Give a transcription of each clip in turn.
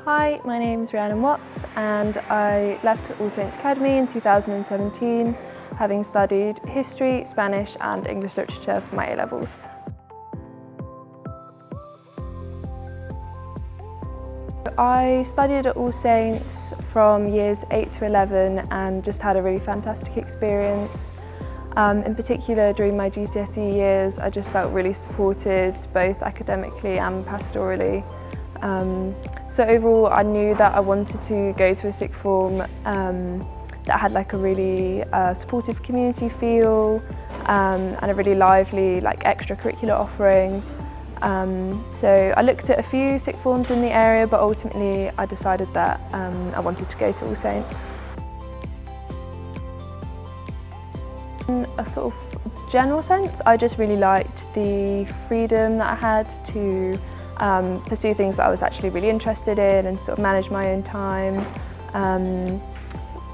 Hi, my name is Rhiannon Watts and I left All Saints Academy in 2017, having studied history, Spanish and English literature for my A-levels. I studied at All Saints from years 8 to 11 and just had a really fantastic experience. In particular, during my GCSE years, I just felt really supported, both academically and pastorally. So overall, I knew that I wanted to go to a sixth form that had like a really supportive community feel and a really lively extracurricular offering. So I looked at a few sixth forms in the area, but ultimately I decided that I wanted to go to All Saints. In a sort of general sense, I just really liked the freedom that I had to pursue things that I was actually really interested in and sort of manage my own time.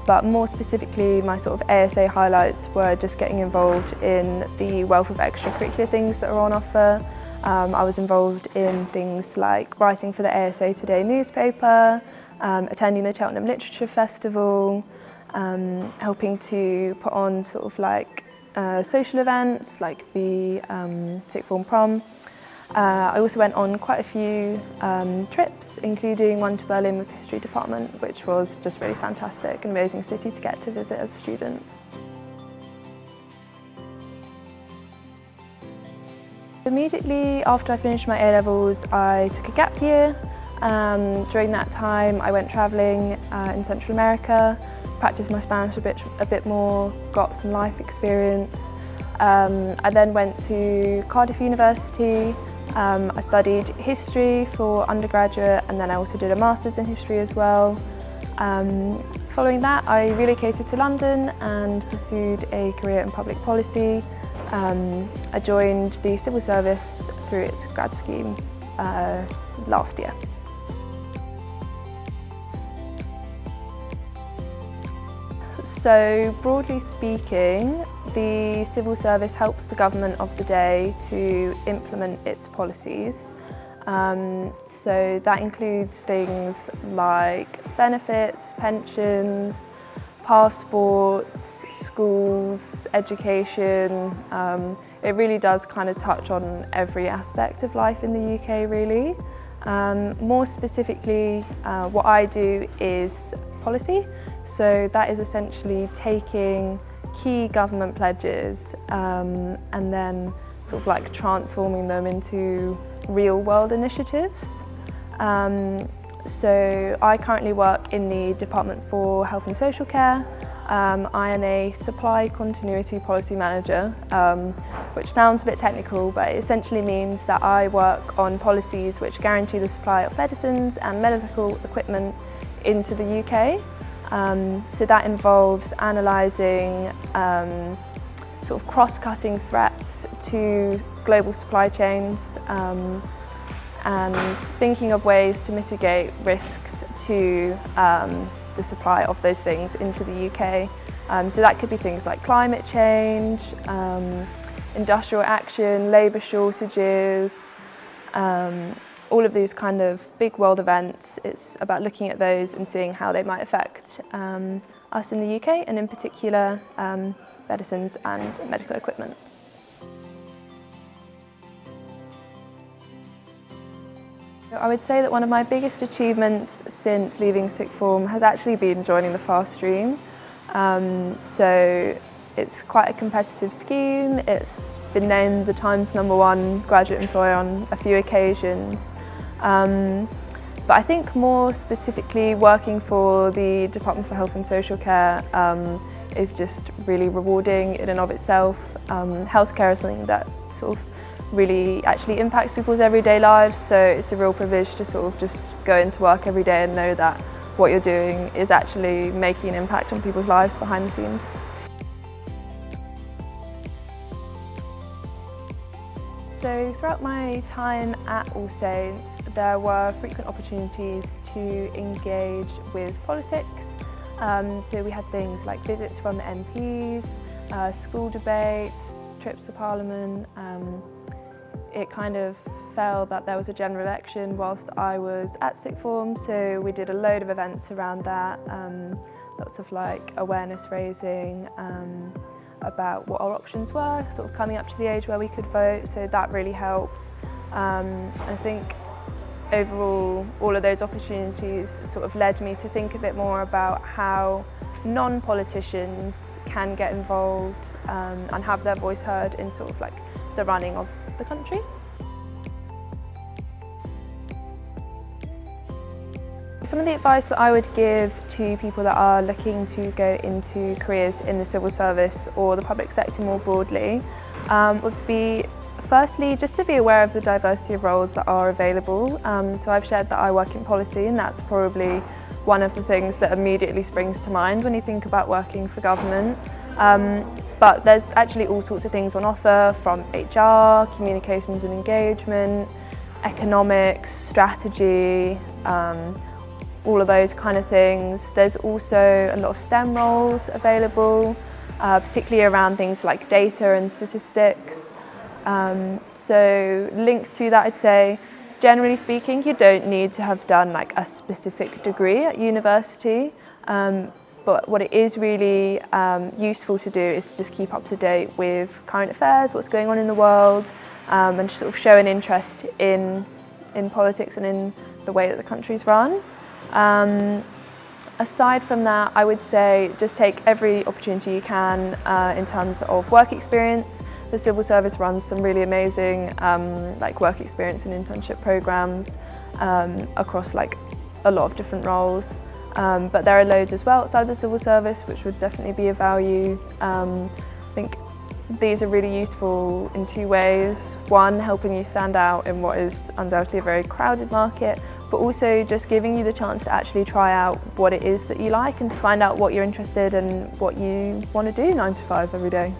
But more specifically, my sort of ASA highlights were just getting involved in the wealth of extracurricular things that are on offer. I was involved in things like writing for the ASA Today newspaper, attending the Cheltenham Literature Festival, helping to put on sort of social events like the sixth form prom. I also went on quite a few trips, including one to Berlin with the history department, which was just really fantastic, an amazing city to get to visit as a student. Immediately after I finished my A-levels, I took a gap year. During that time, I went travelling in Central America, practiced my Spanish a bit more, got some life experience. I then went to Cardiff University. I studied history for undergraduate and then I also did a master's in history as well. Following that, I relocated to London and pursued a career in public policy. I joined the civil service through its grad scheme last year. So broadly speaking, the civil service helps the government of the day to implement its policies. So that includes things like benefits, pensions, passports, schools, education. It really does kind of touch on every aspect of life in the UK really. More specifically, what I do is policy. So that is essentially taking key government pledges and then sort of transforming them into real world initiatives. So I currently work in the Department for Health and Social Care. I am a supply continuity policy manager, which sounds a bit technical, but it essentially means that I work on policies which guarantee the supply of medicines and medical equipment into the UK. So that involves analysing sort of cross-cutting threats to global supply chains and thinking of ways to mitigate risks to the supply of those things into the UK. So that could be things like climate change, industrial action, labour shortages, all of these kind of big world events. It's about looking at those and seeing how they might affect us in the UK and in particular medicines and medical equipment. I would say that one of my biggest achievements since leaving sixth form has actually been joining the FAST stream. So it's quite a competitive scheme. It's been named the Times #1 graduate employer on a few occasions. But I think more specifically working for the Department for Health and Social Care is just really rewarding in and of itself. Healthcare is something that sort of really actually impacts people's everyday lives, so it's a real privilege to sort of just go into work every day and know that what you're doing is actually making an impact on people's lives behind the scenes. So throughout my time at All Saints, there were frequent opportunities to engage with politics. So we had things like visits from MPs, school debates, trips to Parliament. It kind of fell that there was a general election whilst I was at sixth form, so we did a load of events around that, lots of like awareness raising about what our options were, sort of coming up to the age where we could vote, so that really helped. I think overall all of those opportunities sort of led me to think a bit more about how non-politicians can get involved and have their voice heard in sort of like the running of the country. Some of the advice that I would give to people that are looking to go into careers in the civil service or the public sector more broadly would be firstly just to be aware of the diversity of roles that are available. So I've shared that I work in policy, and that's probably one of the things that immediately springs to mind when you think about working for government. But there's actually all sorts of things on offer, from HR, communications and engagement, economics, strategy, all of those kind of things. There's also a lot of STEM roles available, particularly around things like data and statistics. So linked to that, I'd say, generally speaking, you don't need to have done like a specific degree at university, but what it is really useful to do is just keep up to date with current affairs, what's going on in the world, and sort of show an interest in politics and in the way that the country's run. Aside from that, I would say just take every opportunity you can in terms of work experience. The civil service runs some really amazing like work experience and internship programs across like a lot of different roles. But there are loads as well outside the civil service which would definitely be of value. I think these are really useful in two ways. One, helping you stand out in what is undoubtedly a very crowded market, but also just giving you the chance to actually try out what it is that you like and to find out what you're interested in and what you want to do 9 to 5 every day.